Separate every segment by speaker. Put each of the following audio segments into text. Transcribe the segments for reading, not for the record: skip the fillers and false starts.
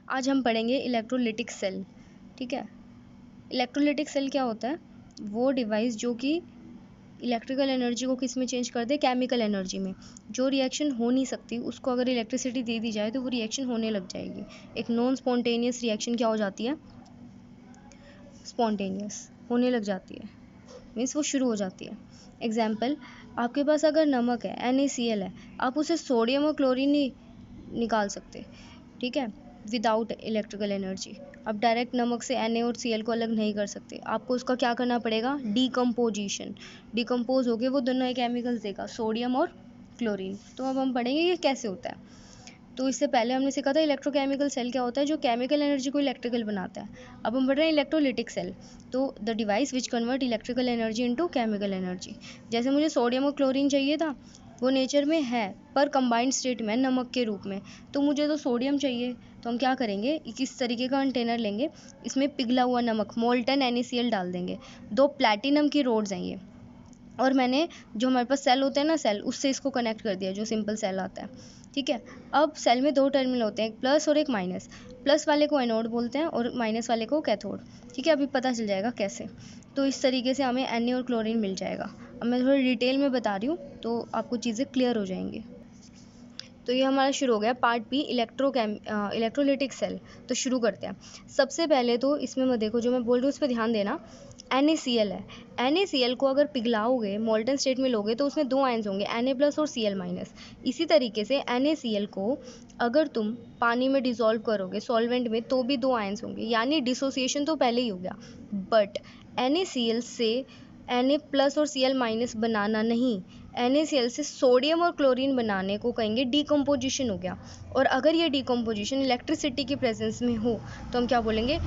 Speaker 1: आज हम पढ़ेंगे इलेक्ट्रोलिटिक सेल। ठीक है, इलेक्ट्रोलिटिक सेल क्या होता है? वो डिवाइस जो कि इलेक्ट्रिकल एनर्जी को किस में चेंज कर दे, केमिकल एनर्जी में। जो रिएक्शन हो नहीं सकती उसको अगर इलेक्ट्रिसिटी दे दी जाए तो वो रिएक्शन होने लग जाएगी। एक नॉन स्पॉन्टेनियस रिएक्शन क्या हो जाती है? स्पॉन्टेनियस होने लग जाती है, मीन्स वो शुरू हो जाती है। एग्जाम्पल, आपके पास अगर नमक है, NaCl है, आप उसे सोडियम और क्लोरीन नहीं निकाल सकते, ठीक है, विदाउट इलेक्ट्रिकल एनर्जी। आप डायरेक्ट नमक से Na और Cl को अलग नहीं कर सकते, आपको उसका क्या करना पड़ेगा? डीकम्पोजिशन। डिकम्पोज हो गए वो दोनों केमिकल्स देगा, सोडियम और क्लोरीन। तो अब हम पढ़ेंगे ये कैसे होता है। तो इससे पहले हमने सीखा था इलेक्ट्रोकेमिकल सेल क्या होता है, जो केमिकल एनर्जी को इलेक्ट्रिकल बनाता है। अब हम पढ़ रहे हैं इलेक्ट्रोलिटिक सेल। तो the device which convert electrical energy into chemical energy. जैसे मुझे सोडियम और क्लोरीन चाहिए था, वो नेचर में है पर कंबाइंड स्टेट में, नमक के रूप में। तो मुझे तो सोडियम चाहिए, तो हम क्या करेंगे, इस तरीके का कंटेनर लेंगे, इसमें पिघला हुआ नमक मोल्टन NaCl डाल देंगे। 2 प्लैटिनम की रोड्स हैं ये, और मैंने जो हमारे पास सेल होते हैं ना, सेल, उससे इसको कनेक्ट कर दिया, जो सिंपल सेल आता है। ठीक है, अब सेल में 2 टर्मिनल होते हैं, एक प्लस और एक माइनस। प्लस वाले को एनोड बोलते हैं और माइनस वाले को कैथोड। ठीक है, अभी पता चल जाएगा कैसे। तो इस तरीके से हमें Na और क्लोरीन मिल जाएगा। अब मैं थोड़ी डिटेल में बता रही हूँ तो आपको चीज़ें क्लियर हो जाएंगी। तो ये हमारा शुरू हो गया पार्ट बी, इलेक्ट्रोलिटिक सेल। तो शुरू करते हैं। सबसे पहले तो इसमें मैं देखो, जो मैं बोल रही हूँ उस पर ध्यान देना। NaCl है, NaCl को अगर पिघलाओगे, मोल्टन स्टेट में लोगे, तो उसमें 2 आयंस होंगे, Na+ और Cl-। इसी तरीके से NaCl को अगर तुम पानी में डिसॉल्व करोगे, सॉल्वेंट में, तो भी 2 आयंस होंगे, यानी डिसोसिएशन तो पहले ही हो गया। बट NaCl से Na+ और Cl- बनाना नहीं, NaCl से सोडियम और क्लोरीन बनाने को कहेंगे डीकम्पोजिशन हो गया। और अगर ये डीकम्पोजिशन इलेक्ट्रिसिटी की प्रेजेंस में हो तो हम क्या बोलेंगे?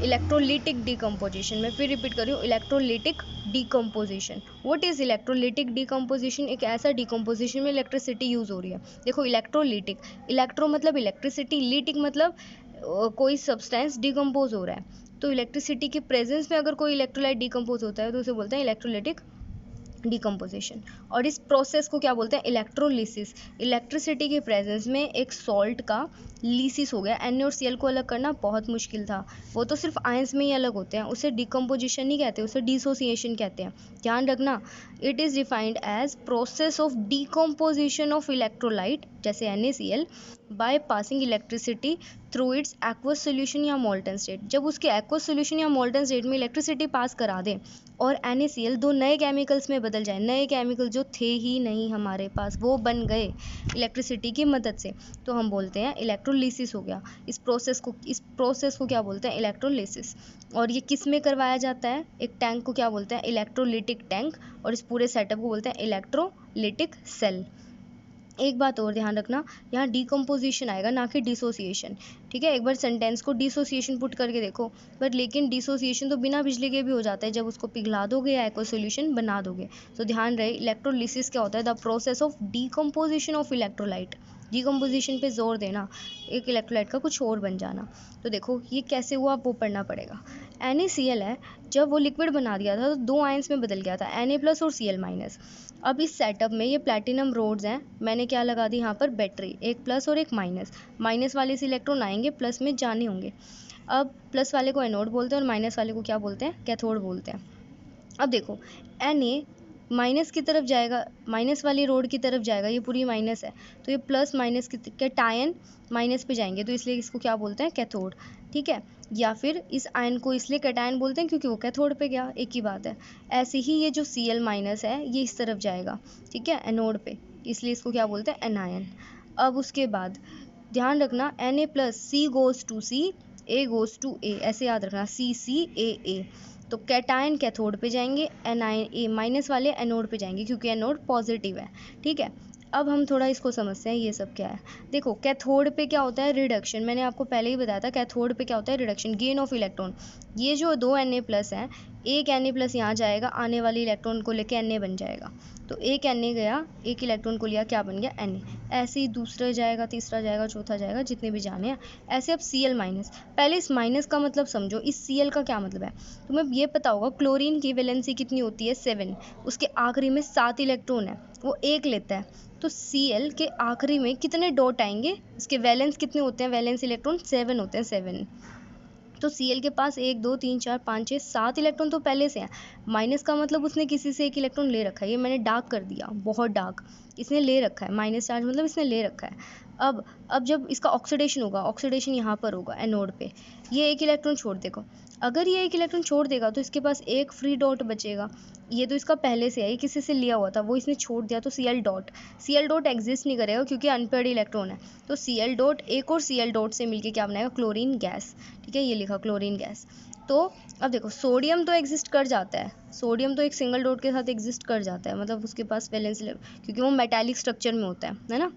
Speaker 1: Electrolytic decomposition. मैं फिर रिपीट कर रही हूँ, electrolytic decomposition. What is electrolytic decomposition? एक ऐसा डीकम्पोजिशन में इलेक्ट्रिसिटी यूज हो रही है। देखो, इलेक्ट्रोलिटिक, इलेक्ट्रो मतलब इलेक्ट्रिसिटी, लिटिक मतलब कोई सब्सटेंस डिकम्पोज हो रहा है। तो इलेक्ट्रिसिटी की प्रेजेंस में अगर कोई इलेक्ट्रोलाइट डिकम्पोज होता है तो उसे बोलते हैं इलेक्ट्रोलिटिक डिकम्पोजिशन। और इस प्रोसेस को क्या बोलते हैं? इलेक्ट्रोलिसिस। इलेक्ट्रिसिटी के प्रेजेंस में एक सॉल्ट का लिसिस हो गया। Na और Cl को अलग करना बहुत मुश्किल था, वो तो सिर्फ आयंस में ही अलग होते हैं, उसे डिकम्पोजिशन नहीं कहते, उसे डिसोसिएशन कहते हैं। ध्यान रखना, it is defined as process of decomposition of electrolyte जैसे NaCl by passing electricity through its aqueous solution या मोल्टन स्टेट। जब उसके एक्वस सोल्यूशन या मोल्टन स्टेट में इलेक्ट्रिसिटी पास करा दें और NaCl 2 नए केमिकल्स में बदल जाए, नए केमिकल जो थे ही नहीं हमारे पास, वो बन गए इलेक्ट्रिसिटी की मदद से, तो हम बोलते हैं इलेक्ट्रोलिसिस हो गया। इस प्रोसेस को क्या बोलते हैं? इलेक्ट्रोलिसिस। और ये किस में करवाया जाता है? एक टैंक को क्या बोलते हैं? Electrolytic tank. और इस पूरे सेटअप को बोलते हैं इलेक्ट्रोलिटिक सेल। एक बात और ध्यान रखना, यहाँ डिकम्पोजिशन आएगा, ना कि डिसोसिएशन। ठीक है, एक बार सेंटेंस को डिसोसिएशन पुट करके देखो, बट लेकिन डिसोसिएशन तो बिना बिजली के भी हो जाता है जब उसको पिघला दोगे या एक्वा सोल्यूशन बना दोगे। तो ध्यान रहे, इलेक्ट्रोलिसिस क्या होता है? The process of decomposition of electrolyte. Decomposition पे जोर देना, एक इलेक्ट्रोलाइट का कुछ और बन जाना। तो देखो ये कैसे हुआ, वो पढ़ना पड़ेगा। NaCl है, जब वो लिक्विड बना दिया था तो 2 आयंस में बदल गया था, Na+ और Cl-। अब इस सेटअप में ये प्लैटिनम रोड्स हैं, मैंने क्या लगा दी यहाँ पर? बैटरी, एक प्लस और एक माइनस। माइनस वाले से इलेक्ट्रॉन आएंगे, प्लस में जाने होंगे। अब प्लस वाले को एनोड बोलते हैं और माइनस वाले को क्या बोलते हैं? कैथोड बोलते हैं। अब देखो, Na माइनस की तरफ जाएगा, माइनस वाली रोड की तरफ जाएगा, ये पूरी माइनस है, तो ये प्लस माइनस के कैटायन माइनस पे जाएंगे, तो इसलिए इसको क्या बोलते हैं? कैथोड। ठीक है, या फिर इस आयन को इसलिए कैटायन बोलते हैं क्योंकि वो कैथोड पे गया, एक ही बात है। ऐसे ही ये जो Cl- है, ये इस तरफ जाएगा, ठीक है, एनोड पे, इसलिए इसको क्या बोलते हैं? एनायन। अब उसके बाद ध्यान रखना, Na+ C goes to C, A goes to A, ऐसे याद रखना, CCAA। तो कैटायन कैथोड पे जाएंगे, माइनस वाले एनोड पे जाएंगे क्योंकि एनोड पॉजिटिव है। ठीक है, अब हम थोड़ा इसको समझते हैं ये सब क्या है। देखो, कैथोड पे क्या होता है? रिडक्शन। मैंने आपको पहले ही बताया था, कैथोड पे क्या होता है? Reduction, gain of electron. ये जो 2 Na+ हैं, एक Na+ यहाँ जाएगा, आने वाले इलेक्ट्रॉन को लेके Na बन जाएगा, तो एक Na गया, एक इलेक्ट्रॉन को लिया, क्या बन गया Na। ऐसे ही दूसरा जाएगा, तीसरा जाएगा, चौथा जाएगा, जितने भी जाने हैं। ऐसे अब Cl-। पहले इस माइनस का मतलब समझो, इस Cl का क्या मतलब है। तुम्हें ये पता होगा क्लोरीन की वैलेंसी कितनी होती है 7, उसके आखिरी में 7 इलेक्ट्रॉन है, वो एक लेता है, तो Cl के आखिरी में कितने डॉट आएंगे, इसके वैलेंस कितने होते हैं, वैलेंस इलेक्ट्रॉन 7 होते हैं, 7। तो Cl के पास 1 2 3 4 5 6 7 इलेक्ट्रॉन तो पहले से हैं। माइनस का मतलब उसने किसी से एक इलेक्ट्रॉन ले रखा है, ये मैंने डार्क कर दिया, बहुत डार्क, इसने ले रखा है, माइनस चार्ज मतलब इसने ले रखा है। अब जब इसका ऑक्सीडेशन होगा, ऑक्सीडेशन यहाँ पर होगा एनोड पे, ये एक इलेक्ट्रॉन छोड़ देगा। अगर ये एक इलेक्ट्रॉन छोड़ देगा तो इसके पास एक फ्री डॉट बचेगा, ये तो इसका पहले से है, ये किसी से लिया हुआ था, वो इसने छोड़ दिया, तो Cl डॉट एग्जिस्ट नहीं करेगा क्योंकि अनपेयर्ड इलेक्ट्रॉन है, तो Cl डॉट एक और Cl डॉट से मिलके क्या बनाएगा, क्लोरीन गैस। ठीक है, ये लिखा क्लोरीन गैस। तो अब देखो सोडियम तो एग्जिस्ट कर जाता है, सोडियम तो एक सिंगल डॉट के साथ एग्जिस्ट कर जाता है, मतलब उसके पास वैलेंस क्योंकि वो मेटालिक स्ट्रक्चर में होता है ना।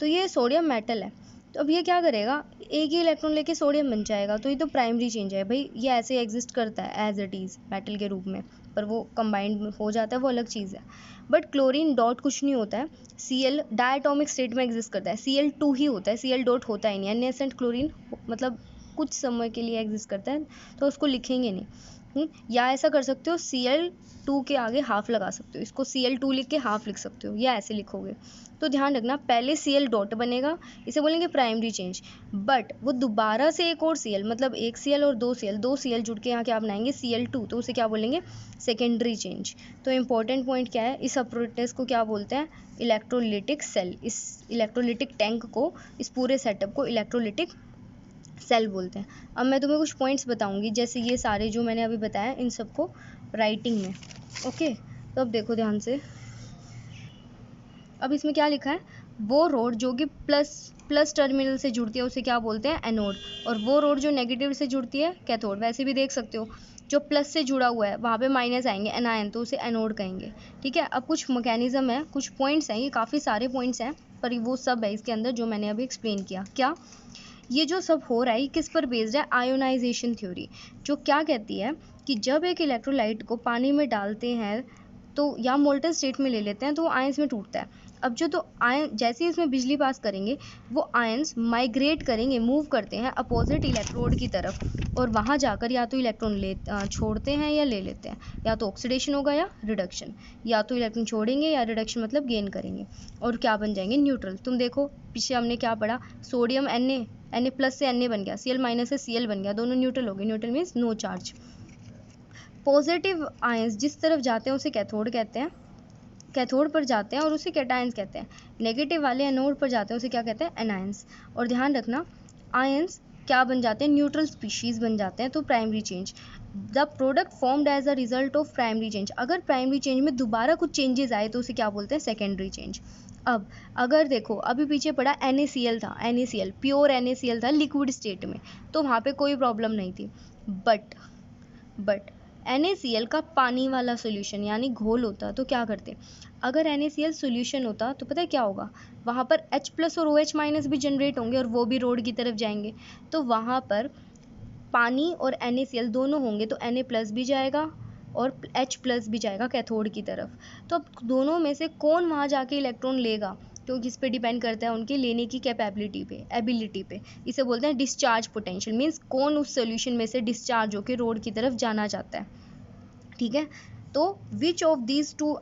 Speaker 1: तो ये सोडियम मेटल है, तो अब ये क्या करेगा, एक ही इलेक्ट्रॉन लेके सोडियम बन जाएगा, तो ये तो प्राइमरी चेंज है भाई, ये ऐसे एग्जिस्ट करता है एज इट इज़ मेटल के रूप में, पर वो कंबाइंड हो जाता है, वो अलग चीज़ है। बट क्लोरीन डॉट कुछ नहीं होता है, Cl डायटोमिक स्टेट में एग्जिस्ट करता है, Cl2 ही होता है, Cl डॉट होता ही नहीं है। नेसेंट क्लोरीन मतलब कुछ समय के लिए एग्जिस्ट करता है, तो उसको लिखेंगे नहीं। या ऐसा कर सकते हो, Cl2 के आगे हाफ लगा सकते हो, इसको Cl2 लिख के हाफ लिख सकते हो, या ऐसे लिखोगे। तो ध्यान रखना, पहले Cl डॉट बनेगा, इसे बोलेंगे प्राइमरी चेंज, बट वो दोबारा से एक और Cl, मतलब एक Cl और दो Cl जुड़ के यहाँ क्या बनाएंगे, Cl2, तो उसे क्या बोलेंगे, सेकेंडरी चेंज। तो इम्पोर्टेंट पॉइंट क्या है, इस अप्रोटेस को क्या बोलते हैं, इलेक्ट्रोलिटिक सेल। इस इलेक्ट्रोलिटिक टैंक को, इस पूरे सेटअप को इलेक्ट्रोलिटिक सेल बोलते हैं। अब मैं तुम्हें कुछ पॉइंट्स बताऊंगी, जैसे ये सारे जो मैंने अभी बताया, इन सबको राइटिंग में। ओके, तो अब देखो ध्यान से, अब इसमें क्या लिखा है, वो रोड जो कि प्लस टर्मिनल से जुड़ती है उसे क्या बोलते हैं, एनोड, और वो रोड जो नेगेटिव से जुड़ती है, कैथोड। वैसे भी देख सकते हो, जो प्लस से जुड़ा हुआ है वहाँ पे माइनस आएंगे, एनायन, तो उसे एनोड कहेंगे। ठीक है, अब कुछ मैकेनिज्म है, कुछ पॉइंट्स हैं, ये काफ़ी सारे पॉइंट्स हैं, पर वो सब है इसके अंदर जो मैंने अभी एक्सप्लेन किया। क्या ये जो सब हो रहा है किस पर बेस्ड है, आयोनाइजेशन थ्योरी, जो क्या कहती है कि जब एक इलेक्ट्रोलाइट को पानी में डालते हैं तो या मोल्टन स्टेट में ले लेते हैं तो वो आयंस में टूटता है। अब जो तो आयन जैसे ही इसमें बिजली पास करेंगे, वो आयंस माइग्रेट करेंगे, मूव करते हैं अपोजिट इलेक्ट्रोड की तरफ, और वहाँ जाकर या तो इलेक्ट्रॉन छोड़ते हैं या ले लेते हैं, या तो ऑक्सीडेशन होगा या रिडक्शन, या तो इलेक्ट्रॉन छोड़ेंगे या रिडक्शन मतलब गेन करेंगे, और क्या बन जाएंगे, न्यूट्रल। तुम देखो पीछे हमने क्या पढ़ा, सोडियम Na+ से Na बन गया, Cl- से Cl बन गया, दोनों न्यूट्रल हो गए, neutral means no charge. Positive ions जिस तरफ जाते हैं उसे कैथोड कहते हैं, कैथोड पर जाते हैं और उसे कैटायंस कहते हैं। नेगेटिव वाले एनोड पर जाते हैं उसे क्या कहते हैं, एनायंस। और ध्यान रखना, आयंस क्या बन जाते हैं, न्यूट्रल स्पीशीज बन जाते हैं। तो primary change, the product formed as a result of primary change, अगर प्राइमरी चेंज में दोबारा कुछ चेंजेस आए तो उसे क्या बोलते हैं, सेकेंडरी चेंज। अब अगर देखो अभी पीछे पड़ा NaCl था, NaCl प्योर NaCl था लिक्विड स्टेट में, तो वहाँ पे कोई प्रॉब्लम नहीं थी। बट NaCl का पानी वाला सोल्यूशन यानी घोल होता तो क्या करते, अगर NaCl सोल्यूशन होता तो पता है क्या होगा, वहाँ पर H+ और OH- भी जनरेट होंगे और वो भी रोड की तरफ जाएंगे, तो वहाँ पर पानी और NaCl दोनों होंगे, तो Na+ भी जाएगा और H+ भी जाएगा कैथोड की तरफ। तो अब दोनों में से कौन वहाँ जाके इलेक्ट्रॉन लेगा, तो किस पे डिपेंड करता है, उनके लेने की कैपेबिलिटी पे, एबिलिटी पे। इसे बोलते हैं डिस्चार्ज पोटेंशियल, मीन्स कौन उस सोल्यूशन में से डिस्चार्ज होकर रोड की तरफ जाना चाहता है। ठीक है, तो विच ऑफ दीज टू